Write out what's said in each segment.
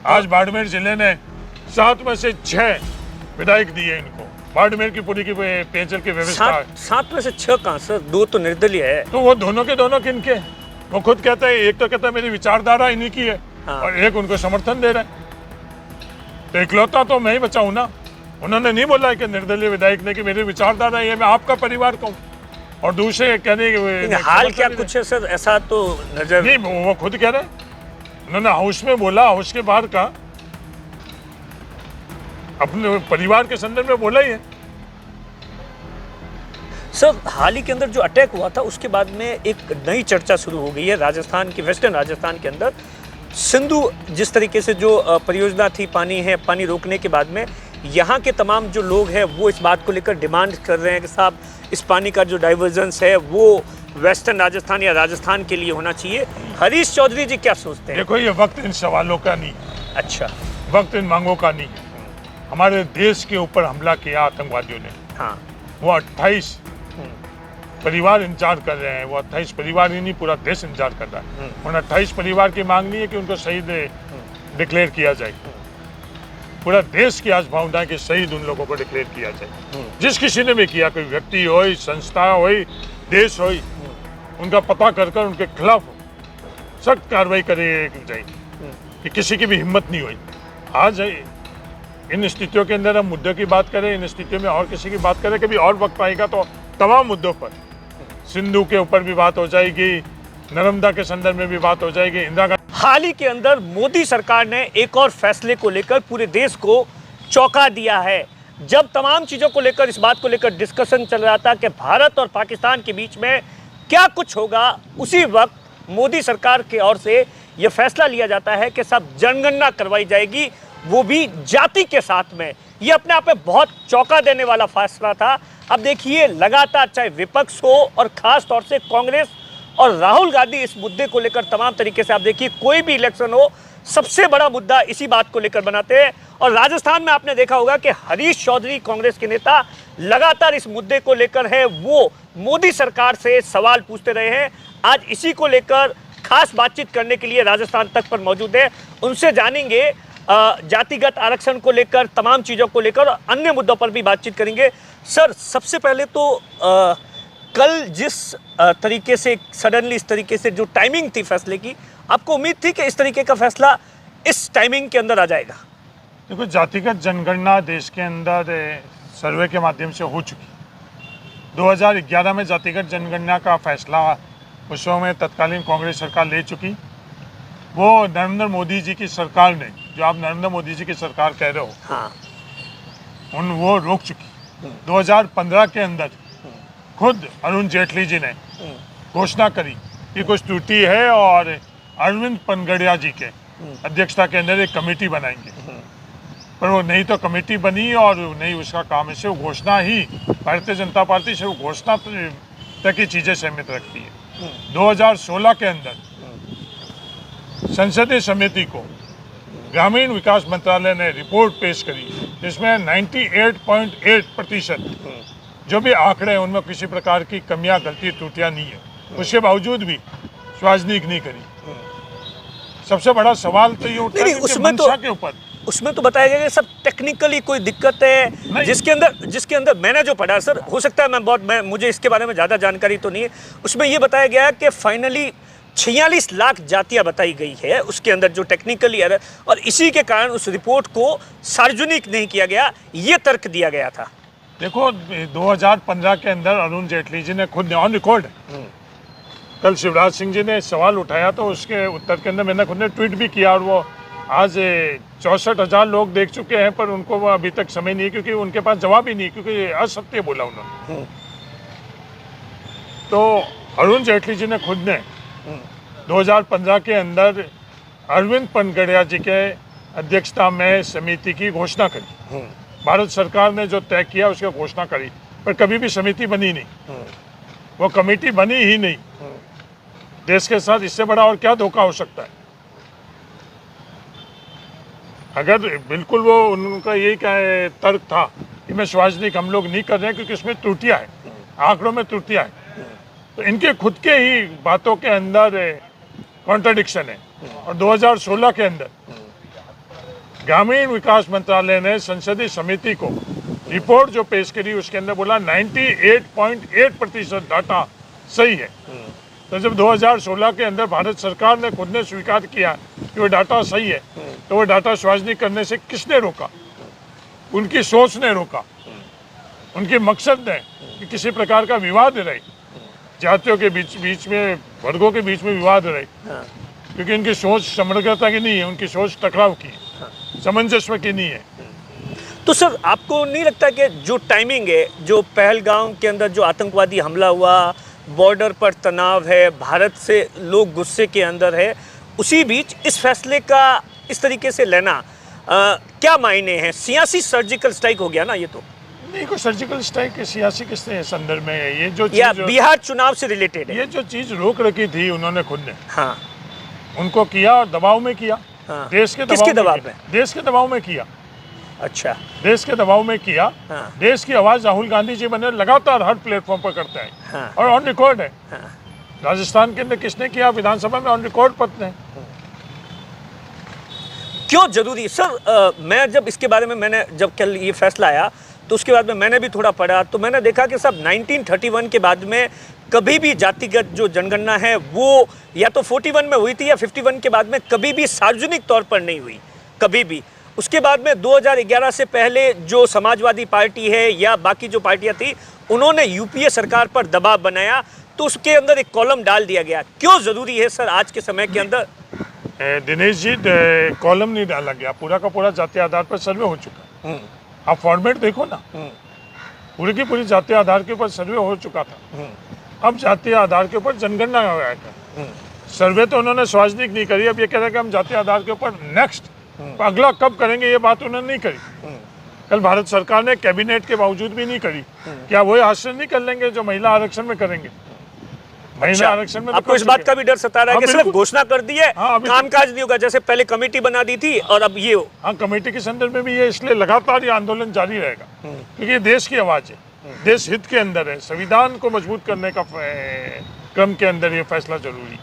आज बाड़मेर जिले ने 7 में से 6 विधायक दिए इनको। बाड़मेर की पूरी की पेयजल की व्यवस्था। 7 में से 6 कहाँ सर? 2 तो निर्दलीय है। तो वो दोनों के दोनों किनके? वो खुद कहता है, एक तो कहता है मेरी विचारधारा इन्हीं की है, हाँ। और एक उनको समर्थन दे रहा है। तो इकलौता तो मैं ही बचा हूं ना। उन्होंने नहीं बोला कि निर्दलीय विधायक ने कि मेरी विचारधारा ये मैं आपका परिवार कहूँ, और दूसरे कहने हाल क्या कुछ है सर? ऐसा तो नजर नहीं, वो खुद कह रहे हैं। उन्होंने हाउस में बोला, हाउस के बाहर का अपने परिवार के संदर्भ में बोला ही है। सर हाल ही के अंदर जो अटैक हुआ था उसके बाद में एक नई चर्चा शुरू हो गई है राजस्थान की, वेस्टर्न राजस्थान के अंदर सिंधु जिस तरीके से जो परियोजना थी पानी रोकने के बाद में यहाँ के तमाम जो लोग हैं वो इस बात को लेकर डिमांड कर रहे हैं कि साहब इस पानी का जो डाइवर्जेंस है वो वेस्टर्न राजस्थान या राजस्थान के लिए होना चाहिए। हरीश चौधरी जी क्या सोचते हैं? देखो, ये वक्त इन सवालों का नहीं है। अच्छा, वक्त इन मांगों का नहीं है। हमारे देश के ऊपर हमला किया आतंकवादियों ने। हाँ, वो 28 परिवार इंतजार कर रहे हैं। वो 28 परिवार ही नहीं, पूरा देश इंतजार कर रहा है। उन 28 परिवार की मांग नहीं है कि उनको शहीद डिक्लेयर किया जाए। पूरा देश की आज भावना है कि शहीद उन लोगों को डिक्लेयर किया जाए। जिस किसी ने भी किया, कोई व्यक्ति हो, संस्था हो, देश हो, उनका पता कर कर उनके खिलाफ सख्त कार्रवाई करे जाए कि किसी की भी हिम्मत नहीं हुई। आज इन स्थितियों के अंदर हम मुद्दों की बात करें, इन स्थितियों में और किसी की बात करें, कभी और वक्त आएगा तो तमाम मुद्दों पर, सिंधु के ऊपर भी बात हो जाएगी, नर्मदा के संदर्भ में भी बात हो जाएगी, इंदिरा गांधी। हाल ही के अंदर मोदी सरकार ने एक और फैसले को लेकर पूरे देश को चौंका दिया है। जब तमाम चीजों को लेकर, इस बात को लेकर डिस्कशन चल रहा था कि भारत और पाकिस्तान के बीच में क्या कुछ होगा, उसी वक्त मोदी सरकार की ओर से यह फैसला लिया जाता है कि सब जनगणना करवाई जाएगी, वो भी जाति के साथ में। ये अपने आप में बहुत चौंका देने वाला फैसला था। अब देखिए, लगातार चाहे विपक्ष हो और खास तौर से कांग्रेस और राहुल गांधी इस मुद्दे को लेकर तमाम तरीके से, आप देखिए कोई भी इलेक्शन हो सबसे बड़ा मुद्दा इसी बात को लेकर बनाते हैं। और राजस्थान में आपने देखा होगा कि हरीश चौधरी कांग्रेस के नेता लगातार इस मुद्दे को लेकर है वो मोदी सरकार से सवाल पूछते रहे हैं। आज इसी को लेकर खास बातचीत करने के लिए राजस्थान तक पर मौजूद है। उनसे जानेंगे जातिगत आरक्षण को लेकर, तमाम चीज़ों को लेकर, अन्य मुद्दों पर भी बातचीत करेंगे। सर सबसे पहले तो कल जिस तरीके से सडनली इस तरीके से जो टाइमिंग थी फैसले की, आपको उम्मीद थी कि इस तरीके का फैसला इस टाइमिंग के अंदर आ जाएगा? देखो, जातिगत जनगणना देश के अंदर सर्वे के माध्यम से हो चुकी। 2011 में जातिगत जनगणना का फैसला उस समय तत्कालीन कांग्रेस सरकार ले चुकी। वो नरेंद्र मोदी जी की सरकार ने, जो आप नरेंद्र मोदी जी की सरकार कह रहे हो, हाँ, वो रोक चुकी। 2015 के अंदर खुद अरुण जेटली जी ने घोषणा करी कि कुछ त्रुटि है और अरविंद पनगड़िया जी के अध्यक्षता के अंदर एक कमेटी बनाएंगे। पर वो नहीं तो कमेटी बनी और नहीं उसका काम है। सिर्फ घोषणा ही, भारतीय जनता पार्टी सिर्फ घोषणा तक की चीज़ें सीमित रखती है। 2016 के अंदर संसदीय समिति को ग्रामीण विकास मंत्रालय ने रिपोर्ट पेश करी, जिसमें 98.8% जो भी आंकड़े हैं उनमें किसी प्रकार की कमियां, गलती, त्रुटियां नहीं है। उसके बावजूद भी सार्वजनिक नहीं करी। सबसे बड़ा सवाल तो ये उठता है कि मंशा के ऊपर, उसमें तो बताया गया कि सब टेक्निकली कोई दिक्कत है, जिसके अंदर मैंने जो पढ़ा, सर हो सकता है मुझे इसके बारे में ज़्यादा जानकारी तो नहीं है। उसमें ये बताया गया कि फाइनली 46 लाख जातियां बताई गई है उसके अंदर जो टेक्निकली एरर, और इसी के कारण उस रिपोर्ट को सार्वजनिक नहीं किया गया, ये तर्क दिया गया था। देखो, 2015 के अंदर अरुण जेटली जी ने खुद ऑन रिकॉर्ड, कल शिवराज सिंह जी ने सवाल उठाया तो उसके उत्तर के अंदर मैंने खुद ने ट्वीट भी किया, और वो आज 64,000 लोग देख चुके हैं, पर उनको वो अभी तक समय नहीं है क्योंकि उनके पास जवाब ही नहीं, क्योंकि असत्य बोला उन्होंने। तो अरुण जेटली जी ने खुद ने 2015 के अंदर अरविंद पनगड़िया जी के अध्यक्षता में समिति की घोषणा करी। भारत सरकार ने जो तय किया उसकी घोषणा करी, पर कभी भी समिति बनी नहीं, वो कमेटी बनी ही नहीं। देश के साथ इससे बड़ा और क्या धोखा हो सकता है? अगर बिल्कुल वो उनका यही तर्क था कि मैं सार्वजनिक हम लोग नहीं कर रहे हैं क्योंकि उसमें त्रुटियां हैं, आंकड़ों में त्रुटियां हैं, तो इनके खुद के ही बातों के अंदर कॉन्ट्रडिक्शन है। और 2016 के अंदर ग्रामीण विकास मंत्रालय ने संसदीय समिति को रिपोर्ट जो पेश करी उसके अंदर बोला 98.8% डाटा सही है। तो जब 2016 के अंदर भारत सरकार ने खुद ने स्वीकार किया कि वो डाटा सही है, तो वो डाटा सार्वजनिक करने से किसने रोका? उनकी सोच ने रोका, उनके मकसद ने कि किसी प्रकार का विवाद रहे, जातियों के बीच में, वर्गों के बीच में विवाद रहे, क्योंकि उनकी सोच समग्रता की नहीं है, उनकी सोच टकराव की है, सामंजस्य की नहीं है। तो सर आपको नहीं लगता कि जो टाइमिंग है, जो पहलगाम के अंदर जो आतंकवादी हमला हुआ, बॉर्डर पर तनाव है, भारत से लोग गुस्से के अंदर है, उसी बीच इस फैसले का इस तरीके से लेना क्या मायने हैं? सियासी सर्जिकल स्ट्राइक हो गया ना ये तो। नहीं, कोई सर्जिकल स्ट्राइक सियासी किस संदर्भ में है? ये जो या बिहार चुनाव से रिलेटेड है? ये जो चीज रोक रखी थी उन्होंने खुद ने, हाँ, उनको किया और दबाव में किया। हाँ। देश के किसके दबाव में? देश के दबाव में किया। अच्छा, देश के दबाव में किया। हाँ। देश की आवाज राहुल गांधी जी बने लगातार हर प्लेटफॉर्म पर करते हैं, हाँ। और ऑन रिकॉर्ड है। हाँ। राजस्थान के अंदर किसने किया? विधानसभा में ऑन रिकॉर्ड पत्र है। क्यों जरूरी सर? मैं जब इसके बारे में मैंने जब कल ये फैसला आया तो उसके बाद में मैंने भी थोड़ा पढ़ा, तो मैंने देखा कि सब 1931 के बाद में कभी भी जातिगत जो जनगणना है वो या तो 41 में हुई थी या 51 के बाद में कभी भी सार्वजनिक तौर पर नहीं हुई, कभी भी। उसके बाद में 2011 से पहले जो समाजवादी पार्टी है या बाकी जो पार्टियां थी, उन्होंने यूपीए सरकार पर दबाव बनाया, तो उसके अंदर एक कॉलम डाल दिया गया। क्यों जरूरी है सर आज के समय के अंदर? दिनेश जी, कॉलम नहीं डाला गया, पूरा का पूरा जातीय आधार पर सर्वे हो चुका। आप फॉर्मेट देखो ना, पूरी की पूरी जातीय आधार के ऊपर सर्वे हो चुका था। अब जातीय आधार के ऊपर जनगणना हो गया था। सर्वे तो उन्होंने सार्वजनिक नहीं करी। अब ये कह रहे हैं कि हम जातीय आधार के ऊपर नेक्स्ट अगला कब करेंगे, ये बात उन्होंने नहीं करी। कल भारत सरकार ने कैबिनेट के बावजूद भी नहीं करी। क्या वही हासिल नहीं कर लेंगे जो महिला आरक्षण में करेंगे? महिला आरक्षण में आपको इस बात का भी डर सता रहा है कि सिर्फ घोषणा कर दी है, कामकाज नहीं होगा? जैसे पहले कमेटी बना दी थी और अब ये हो। हाँ, कमेटी के संदर्भ में भी ये इसलिए लगातार ये आंदोलन जारी रहेगा, क्योंकि ये देश की आवाज है, देश हित के अंदर है, संविधान को मजबूत करने का क्रम के अंदर ये फैसला जरूरी है।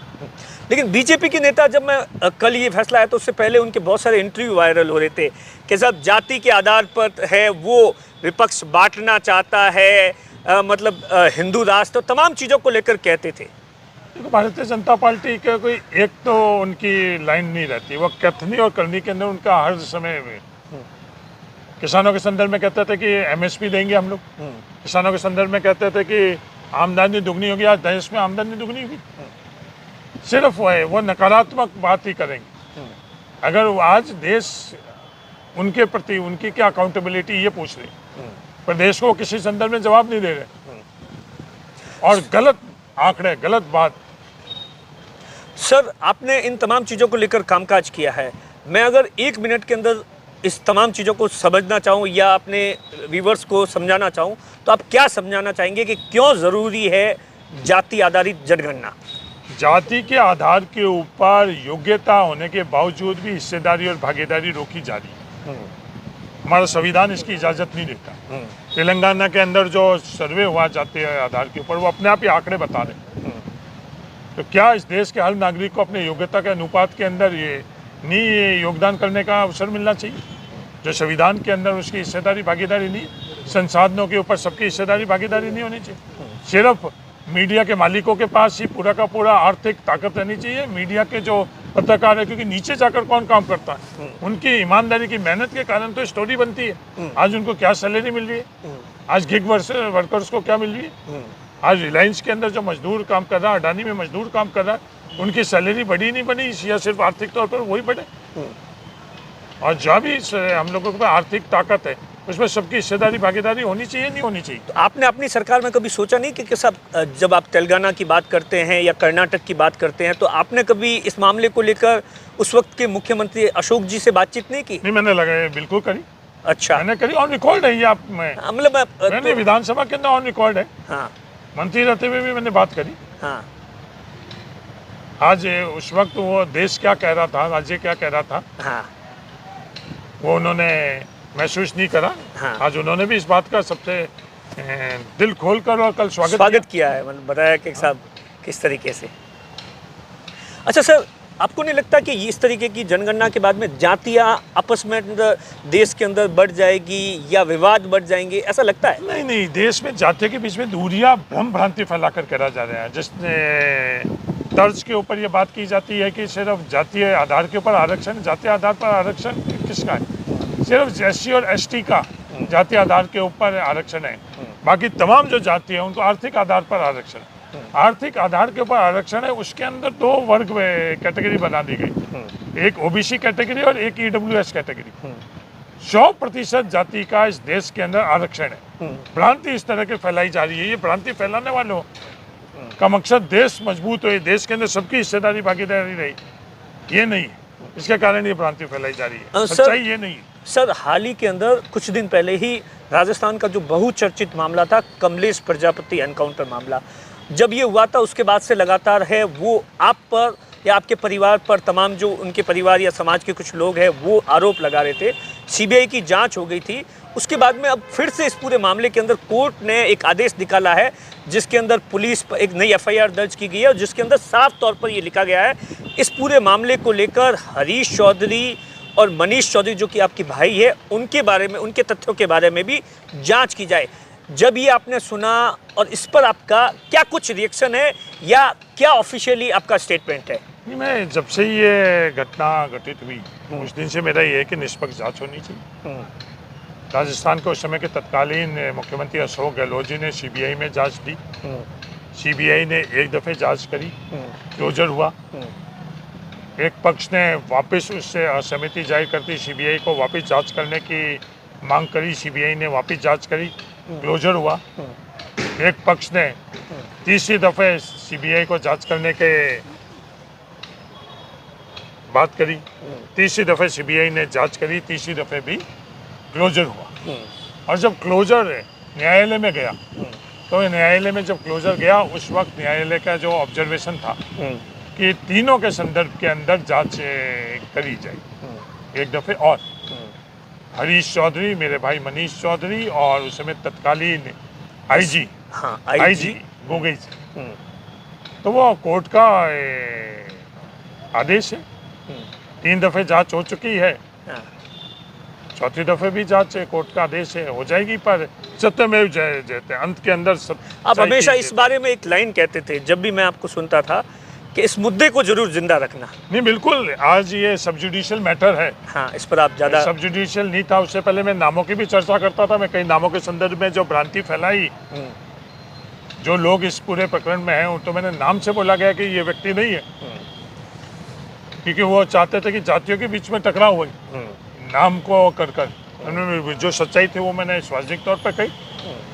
लेकिन बीजेपी के नेता, जब मैं कल ये फैसला आया तो उससे पहले उनके बहुत सारे इंटरव्यू वायरल हो रहे थे कि सब जाति के आधार पर है, वो विपक्ष बांटना चाहता है, मतलब हिंदू राष्ट्र, तो तमाम चीज़ों को लेकर कहते थे। देखो, भारतीय जनता पार्टी का कोई एक तो उनकी लाइन नहीं रहती, वो कथनी और करनी के अंदर उनका हर समय किसानों के संदर्भ में कहते थे कि एमएसपी देंगे हम लोग, किसानों के संदर्भ में कहते थे कि आमदनी दुगनी होगी। आज देश में आमदनी दुगनी होगी, सिर्फ वो नकारात्मक बात ही करेंगे। अगर आज देश उनके प्रति उनकी क्या अकाउंटेबिलिटी ये पूछ रहे, पर देश को किसी संदर्भ में जवाब नहीं दे रहे, और गलत आंकड़े, गलत बात। सर, आपने इन तमाम चीज़ों को लेकर कामकाज किया है। मैं अगर 1 मिनट के अंदर इस तमाम चीज़ों को समझना चाहूँ या अपने व्यूअर्स को समझाना चाहूँ, तो आप क्या समझाना चाहेंगे कि क्यों ज़रूरी है जाति आधारित जनगणना? जाति के आधार के ऊपर योग्यता होने के बावजूद भी हिस्सेदारी और भागीदारी रोकी जा रही है। हमारा संविधान इसकी इजाज़त नहीं देता। तेलंगाना के अंदर जो सर्वे हुआ जाति आधार के ऊपर, वो अपने आप ही आंकड़े बता रहे हैं। तो क्या इस देश के हर नागरिक को अपने योग्यता के अनुपात के अंदर ये योगदान करने का अवसर मिलना चाहिए? जो संविधान के अंदर उसकी हिस्सेदारी भागीदारी नहीं, संसाधनों के ऊपर सबकी हिस्सेदारी भागीदारी नहीं होनी चाहिए। सिर्फ मीडिया के मालिकों के पास ही पूरा का पूरा आर्थिक ताकत रहनी चाहिए। मीडिया के जो पत्रकार है, क्योंकि नीचे जाकर कौन काम करता है, उनकी ईमानदारी की मेहनत के कारण तो स्टोरी बनती है। आज उनको क्या सैलरी मिल रही है, आज गिग वर्कर्स को क्या मिल रही है, आज रिलायंस के अंदर जो मजदूर काम कर रहा है, अडानी में मजदूर काम कर रहा है, उनकी सैलरी बढ़ी नहीं बनी, या सिर्फ आर्थिक तौर पर वही बढ़े? और जो भी हम लोगों के पास आर्थिक ताकत है, उसमें सबकी हिस्सेदारी भागीदारी होनी चाहिए, नहीं होनी चाहिए? तो आपने अपनी सरकार में कभी सोचा नहीं कि सब, जब आप तेलंगाना की बात करते हैं या कर्नाटक की बात करते हैं, तो आपने कभी इस मामले को लेकर उस वक्त के मुख्यमंत्री अशोक जी से बातचीत नहीं की? नहीं, मैंने लगा बिल्कुल करी। अच्छा, मैंने करी, ऑन रिकॉर्ड है ये। आप मतलब मैंने विधानसभा के अंदर ऑन रिकॉर्ड है। हाँ, मंत्री रहते हुए भी मैंने बात करी। हाँ, आज उस वक्त वो देश क्या कह रहा था, राज्य क्या कह रहा था, हाँ, वो उन्होंने महसूस नहीं करा। हाँ। आज उन्होंने भी इस बात का सबसे दिल खोलकर और कल स्वागत किया है, मतलब बताया कि साहब किस तरीके से। अच्छा सर, आपको नहीं लगता कि इस तरीके की जनगणना के बाद में जातियां आपस में देश के अंदर बढ़ जाएगी या विवाद बढ़ जाएंगे, ऐसा लगता है? नहीं नहीं, देश में जातियों के बीच में दूरियां भ्रम भ्रांति फैलाकर करा जा रहा है। जिसने तर्ज के ऊपर ये बात की जाती है कि सिर्फ जातीय आधार के ऊपर आरक्षण, जातीय आधार पर आरक्षण किसका है? सिर्फ SC और ST का जातीय आधार के ऊपर आरक्षण है। बाकी तमाम जो जाति है उनको आर्थिक आधार पर आरक्षण है। आर्थिक आधार के ऊपर आरक्षण है, उसके अंदर 2 वर्ग कैटेगरी बना दी गई, एक OBC कैटेगरी और एक EWS कैटेगरी। 100% जाति का इस देश के अंदर आरक्षण है। भ्रांति इस तरह की फैलाई जा रही है। ये भ्रांति फैलाने वालों का मकसद देश मजबूत हो, देश के अंदर सबकी हिस्सेदारी भागीदारी रही, ये नहीं है। इसके कारण ये भ्रांति फैलाई जा रही है, सच्चाई ये नहीं है। सर, हाल ही के अंदर कुछ दिन पहले ही राजस्थान का जो बहुचर्चित मामला था, कमलेश प्रजापति एनकाउंटर मामला, जब ये हुआ था उसके बाद से लगातार है वो आप पर या आपके परिवार पर, तमाम जो उनके परिवार या समाज के कुछ लोग हैं वो आरोप लगा रहे थे। CBI की जांच हो गई थी, उसके बाद में अब फिर से इस पूरे मामले के अंदर कोर्ट ने एक आदेश निकाला है जिसके अंदर पुलिस पर एक नई FIR दर्ज की गई है और जिसके अंदर साफ तौर पर ये लिखा गया है इस पूरे मामले को लेकर हरीश चौधरी और मनीष चौधरी जो कि आपकी भाई है उनके बारे में, उनके तथ्यों के बारे में भी जांच की जाए। जब ये आपने सुना और इस पर आपका क्या कुछ रिएक्शन है या क्या ऑफिशियली आपका स्टेटमेंट है? नहीं, मैं जब से ये घटना घटित हुई उस दिन से मेरा ये है कि निष्पक्ष जांच होनी चाहिए। राजस्थान के उस समय के तत्कालीन मुख्यमंत्री अशोक गहलोत जी ने CBI में जांच दी। CBI ने एक दफ़े जांच करी, क्लोजर हुआ। एक पक्ष ने वापस उससे असहमति जाहिर करती CBI को वापस जांच करने की मांग करी, CBI ने वापस जांच करी, क्लोजर हुआ। एक पक्ष ने तीसरी दफ़े CBI को जांच करने के बात करी, तीसरी दफ़े CBI ने जांच करी, तीसरी दफ़े भी क्लोजर हुआ। और जब क्लोजर न्यायालय में गया तो न्यायालय में जब क्लोजर गया उस वक्त न्यायालय का जो ऑब्जर्वेशन था कि तीनों के संदर्भ के अंदर जांच करी जाए एक दफ़े। और हरीश चौधरी, मेरे भाई मनीष चौधरी और उस समय तत्कालीन IG गोगोई जी, तो वो कोर्ट का आदेश है। 3 दफ़े जांच हो चुकी है, चौथी दफ़े भी जांच कोर्ट का आदेश है, हो जाएगी। पर सत्यमेव जयते, अंत के अंदर सब। आप हमेशा इस बारे में एक लाइन कहते थे जब भी मैं आपको सुनता था कि इस मुद्दे को जरूर जिंदा रखना। नहीं, बिल्कुल, आज ये सब जुडिशियल मैटर है। हाँ, इस पर आप ज़्यादा। सब जुडिशियल नहीं था, उससे पहले मैं नामों की भी चर्चा करता था। मैं कई नामों के संदर्भ में जो भ्रांति फैलाई, जो लोग इस पूरे प्रकरण में हैं, तो मैंने नाम से बोला गया कि ये व्यक्ति नहीं है, क्योंकि वो चाहते थे कि जातियों के बीच में टकराव हो, नाम को कर जो सच्चाई थी वो मैंने सार्वजनिक तौर पर कही।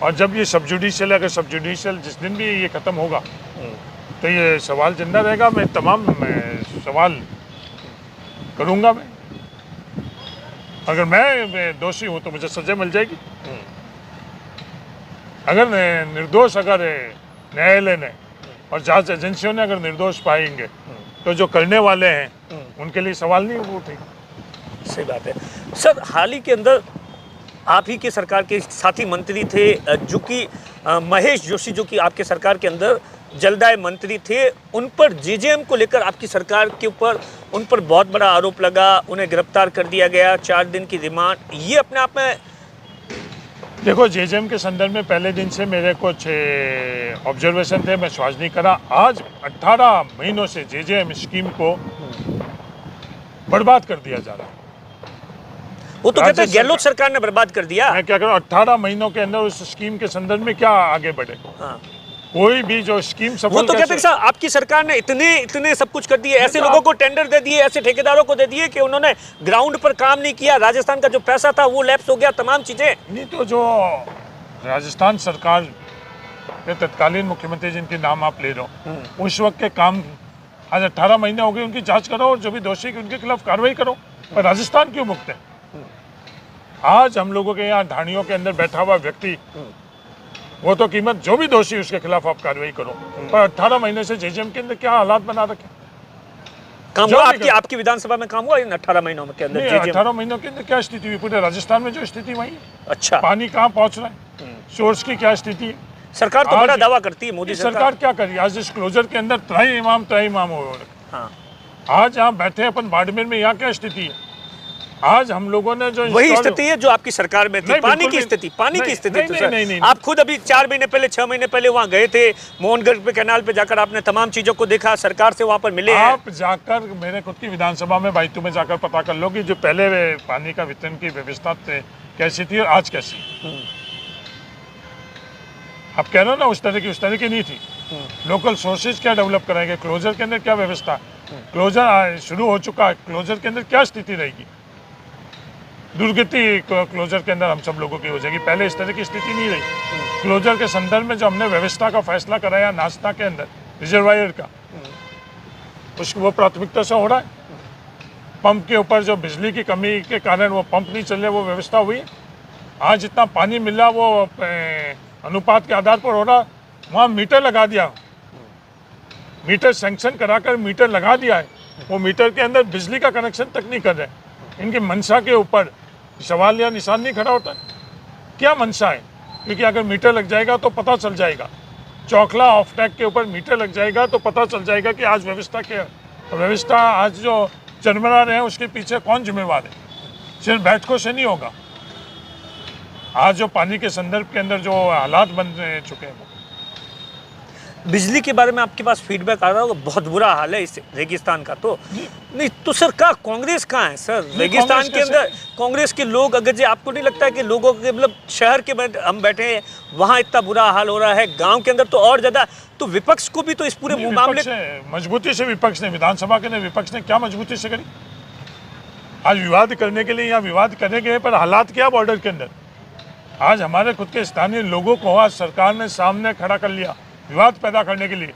और जब ये सब जुडिशियल, अगर सब जुडिशियल जिस दिन भी ये खत्म होगा तो ये सवाल जिंदा रहेगा। मैं तमाम सवाल करूंगा। मैं अगर मैं दोषी हूं तो मुझे सजा मिल जाएगी। अगर निर्दोष, अगर न्यायालय ने और जांच एजेंसियों ने अगर निर्दोष पाएंगे तो जो करने वाले हैं उनके लिए सवाल नहीं उठेगा। सही बात है। सर, हाल ही के अंदर आप ही के सरकार के साथी मंत्री थे जो कि महेश जोशी, जो कि आपके सरकार के अंदर जलदाय मंत्री थे, उन पर JJM को लेकर आपकी सरकार के ऊपर उन पर बहुत बड़ा आरोप लगा, उन्हें गिरफ्तार कर दिया गया, 4 दिन की रिमांड। ये अपने आप में देखो, JJM के संदर्भ में पहले दिन से मेरे कुछ ऑब्जर्वेशन थे, मैं स्वाज नहीं करा। आज 18 महीनों से JJM स्कीम को बर्बाद कर दिया जा रहा है। वो तो कहते हैं गहलोत सरकार ने बर्बाद कर दिया। मैं क्या करूं, 18 महीनों के अंदर उस स्कीम के संदर्भ में क्या आगे बढ़े। हाँ। कोई भी जो स्कीम सफल, वो तो कहते हैं साहब आपकी सरकार ने इतने सब कुछ कर दिए, ऐसे लोगों को टेंडर दे दिए, ऐसे ठेकेदारों को दे दिए कि उन्होंने ग्राउंड पर काम नहीं किया, राजस्थान का जो पैसा था वो लैप्स हो गया, तमाम चीजें। नहीं, तो जो राजस्थान सरकार के तत्कालीन मुख्यमंत्री जिनके नाम आप ले रहे हो, उस वक्त के काम आज 18 महीने हो गए, उनकी जांच करो और जो भी दोषी है उनके खिलाफ कार्रवाई करो। पर राजस्थान क्यों मुक्त है? आज हम लोगों के यहाँ ढाणियों के अंदर बैठा हुआ व्यक्ति, वो तो कीमत, जो भी दोषी उसके खिलाफ आप कार्रवाई करो। पर 18 महीने से JJM के अंदर क्या हालात बना रखे? काम हुआ आपकी विधानसभा में काम हुआ इन 18 महीनों के अंदर? 18 महीनों के अंदर क्या स्थिति हुई? पूरे राजस्थान में जो स्थिति वही है। अच्छा, पानी कहाँ पहुँच रहा है, सोर्स की क्या स्थिति है? सरकार तो बड़ा दावा करती है, मोदी सरकार क्या करी? आज इस क्लोजर के अंदर त्राही इमाम हो। हाँ। आज यहाँ बैठे अपन बाड़मेर में, यहाँ क्या स्थिति है? आज हम लोगों ने जो वही स्थिति है जो आपकी सरकार में थी। नहीं, पानी बिल्कुल की नहीं। स्थिति, पानी की स्थिति नहीं, तो नहीं, सर, नहीं, नहीं। आप खुद अभी 4 महीने पहले 6 महीने पहले वहां गए थे, मोहनगढ़ पे कैनाल पे जाकर आपने तमाम चीजों को देखा, सरकार से वहां पर मिले हैं। आप जाकर मेरे खुद की विधानसभा में बाइतू में जाकर पता कर लो कि जो पहले पानी का वितरण की व्यवस्था कैसी थी और आज कैसी। आप कह रहे हो ना उस तरह की नहीं थी। लोकल सोर्सेज क्या डेवलप कराएंगे, क्लोजर के अंदर क्या व्यवस्था, क्लोजर शुरू हो चुका है, क्लोजर के अंदर क्या स्थिति रहेगी, दुर्गति क्लोजर के अंदर हम सब लोगों की हो जाएगी। पहले इस तरह की स्थिति नहीं रही। क्लोजर के संदर्भ में जो हमने व्यवस्था का फैसला कराया नाश्ता के अंदर रिजर्वायर का, उसको वो प्राथमिकता से हो रहा है। पंप के ऊपर जो बिजली की कमी के कारण वो पंप नहीं चल रहे, वो व्यवस्था हुई। आज जितना पानी मिल रहा वो अनुपात के आधार पर हो रहा। वहाँ मीटर लगा दिया, मीटर सैंक्शन कराकर मीटर लगा दिया है, वो मीटर के अंदर बिजली का कनेक्शन तक नहीं कर रहे। इनकी मंशा के ऊपर सवाल या निशान नहीं खड़ा होता है। क्या मंशा है? क्योंकि अगर मीटर लग जाएगा तो पता चल जाएगा, चौखला ऑफ टैग के ऊपर मीटर लग जाएगा तो पता चल जाएगा कि आज व्यवस्था क्या है। तो व्यवस्था आज जो चरमरा रहे हैं उसके पीछे कौन जिम्मेवार है? सिर्फ बैठकों से नहीं होगा। आज जो पानी के संदर्भ के अंदर जो हालात बन चुके हैं, बिजली के बारे में आपके पास फीडबैक आ रहा होगा, बहुत बुरा हाल है इस रेगिस्तान का। तो नहीं तो सर का कांग्रेस कहाँ है सर रेगिस्तान के अंदर? कांग्रेस के लोग, अगर जी आपको नहीं लगता है कि लोगों के मतलब शहर के हम बैठे हैं वहाँ इतना बुरा हाल हो रहा है, गांव के अंदर तो और ज्यादा, तो विपक्ष को भी तो इस पूरे मामले मजबूती से विपक्ष ने, विधानसभा के विपक्ष ने क्या मजबूती से करी? आज विवाद करने के लिए यहाँ विवाद करने गए, पर हालात क्या बॉर्डर के अंदर? आज हमारे खुद के स्थानीय लोगों को आज सरकार ने सामने खड़ा कर लिया विवाद पैदा करने के लिए।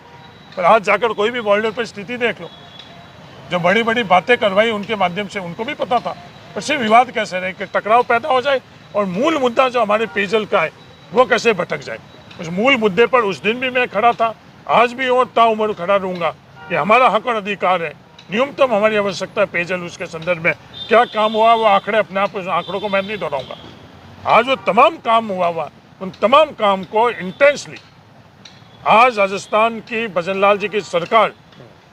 पर आज जाकर कोई भी बॉर्डर पर स्थिति देख लो, जो बड़ी बड़ी बातें करवाई उनके माध्यम से उनको भी पता था, पर सिर्फ विवाद कैसे रहे कि टकराव पैदा हो जाए और मूल मुद्दा जो हमारे पेयजल का है वो कैसे भटक जाए। उस मूल मुद्दे पर उस दिन भी मैं खड़ा था, आज भी और ताउम्र खड़ा रहूँगा कि हमारा हक और अधिकार है। न्यूनतम हमारी आवश्यकता है पेयजल, उसके संदर्भ में क्या काम हुआ वो आंकड़े अपने आप, उस आंकड़ों को मैं नहीं दोहराऊंगा। आज वो तमाम काम हुआ उन तमाम काम को इंटेंसली आज राजस्थान की भजन लाल जी की सरकार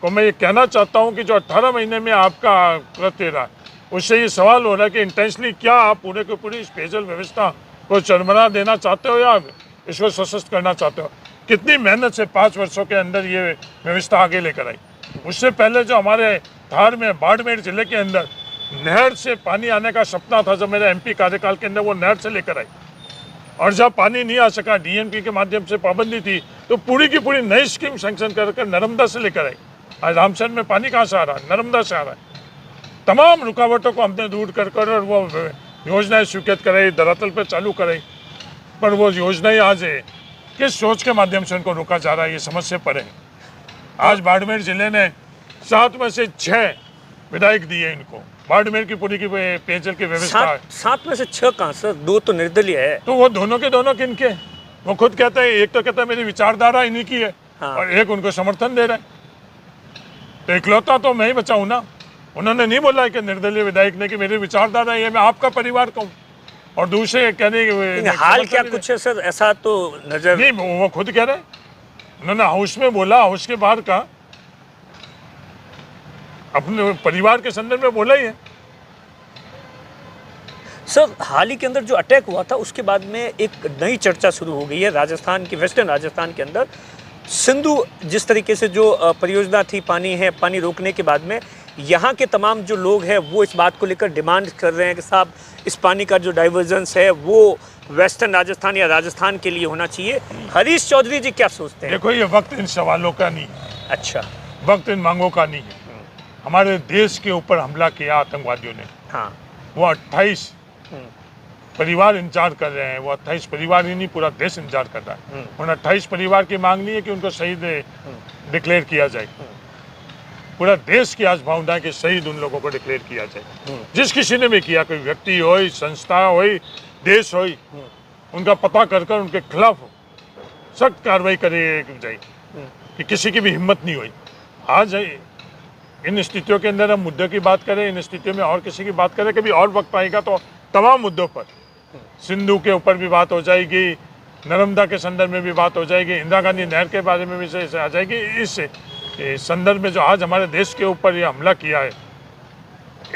को मैं ये कहना चाहता हूँ कि जो 18 महीने में आपका कृत्य रहा, उससे ये सवाल हो रहा है कि इंटेंशनली क्या आप पूरे के पूरी इस पेयजल व्यवस्था को चरमरा देना चाहते हो या इसको सशक्त करना चाहते हो? कितनी मेहनत से 5 वर्षों के अंदर ये व्यवस्था आगे लेकर आई। उससे पहले जो हमारे धार में बाड़मेर जिले के अंदर नहर से पानी आने का सपना था, जब मेरे MP कार्यकाल के अंदर वो नहर से लेकर आई, और जब पानी नहीं आ सका, DNP के माध्यम से पाबंदी थी, तो पूरी की पूरी नई स्कीम सैंक्शन कर नर्मदा से लेकर आई। आज रामसर में पानी कहाँ से आ रहा है? नर्मदा से आ रहा है। तमाम रुकावटों को हमने दूर कर और वो योजनाएं स्वीकृत कराई, धरातल पर चालू कराई, पर वो योजनाएं आज किस सोच के माध्यम से उनको रोका जा रहा है, ये समझ से परे है। आज बाड़मेर जिले ने 7 में से 6 विधायक दिए इनको, बाड़मेर की पूरी की पेयजल की व्यवस्था। 7 में से 6 कहाँ सर? 2 तो निर्दलीय है। तो वो दोनों के दोनों किनके? वो खुद कहते हैं, एक तो कहता है मेरी विचारधारा इन्हीं की है, हाँ। और एक उनको समर्थन दे रहा है। तो इकलौता तो मैं ही बचा हूं ना। उन्होंने नहीं बोला कि निर्दलीय विधायक ने कि मेरी विचारधारा ये मैं आपका परिवार कहूँ, और दूसरे कहने हाल क्या कुछ है सर ऐसा तो नजर नहीं, वो खुद कह रहे हैं। उन्होंने हाउस में बोला, हाउस के बाहर का अपने परिवार के संदर्भ में बोला ही है। सर हाल ही के अंदर जो अटैक हुआ था उसके बाद में एक नई चर्चा शुरू हो गई है राजस्थान की, वेस्टर्न राजस्थान के अंदर सिंधु जिस तरीके से जो परियोजना थी पानी रोकने के बाद में यहाँ के तमाम जो लोग हैं वो इस बात को लेकर डिमांड कर रहे हैं कि साहब इस पानी का जो डाइवर्जेंस है वो वेस्टर्न राजस्थान या राजस्थान के लिए होना चाहिए। हरीश चौधरी जी क्या सोचते हैं? देखो, ये वक्त इन सवालों का नहीं है। अच्छा, वक्त इन मांगों का नहीं है। हमारे देश के ऊपर हमला किया आतंकवादियों ने, हाँ, वो 28 परिवार इंतजार कर रहे हैं। वो 28 परिवार ही नहीं, पूरा देश इंतजार कर रहा है। उन 28 परिवार की मांग नहीं है कि उनको शहीद डिक्लेयर किया जाए। पूरा देश की आज भावना है कि शहीद उन लोगों को डिक्लेयर किया जाए। जिस किसी ने भी किया, कोई व्यक्ति हो, संस्था हो, देश हो, उनका पता कर उनके खिलाफ सख्त कार्रवाई करी जाए कि किसी की भी हिम्मत नहीं हुई। आज इन स्थितियों के अंदर हम मुद्दों की बात करें, इन स्थितियों में और किसी की बात करें, कभी और वक्त आएगा तो तमाम मुद्दों पर, सिंधु के ऊपर भी बात हो जाएगी, नर्मदा के संदर्भ में भी बात हो जाएगी, इंदिरा गांधी नहर के बारे में भी आ जाएगी। इससे इस संदर्भ में जो आज हमारे देश के ऊपर ये हमला किया है,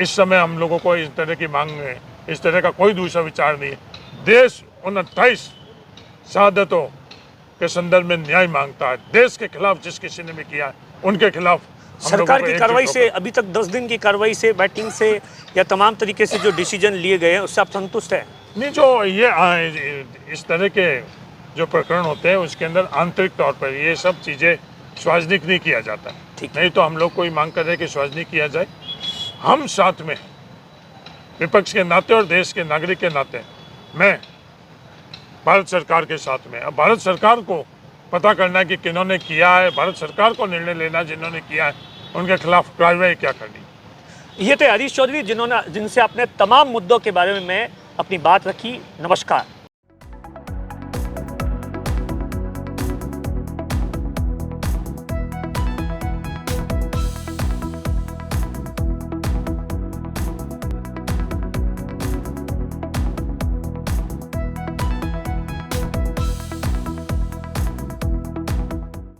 इस समय हम लोगों को इस तरह की मांग है, इस तरह का कोई दूसरा विचार नहीं है। देश उन 28 शहादतों के संदर्भ में न्याय मांगता है। देश के खिलाफ जिस किसी ने भी किया है उनके खिलाफ सरकार की कार्रवाई से, अभी तक 10 दिन की कार्रवाई से, बैटिंग से या तमाम तरीके से जो डिसीजन लिए गए हैं उससे आप संतुष्ट हैं? नहीं, जो ये इस तरह के जो प्रकरण होते हैं उसके अंदर आंतरिक तौर पर ये सब चीज़ें सार्वजनिक नहीं किया जाता। ठीक। नहीं तो हम लोग कोई मांग कर रहे हैं कि सार्वजनिक किया जाए। हम साथ में विपक्ष के नाते और देश के नागरिक के नाते मैं भारत सरकार के साथ में, अब भारत सरकार को पता करना है कि किन्होंने किया है, भारत सरकार को निर्णय लेना जिन्होंने किया है उनके खिलाफ कार्रवाई क्या करनी। ये थे हरीश चौधरी जिनसे आपने तमाम मुद्दों के बारे में अपनी बात रखी। नमस्कार।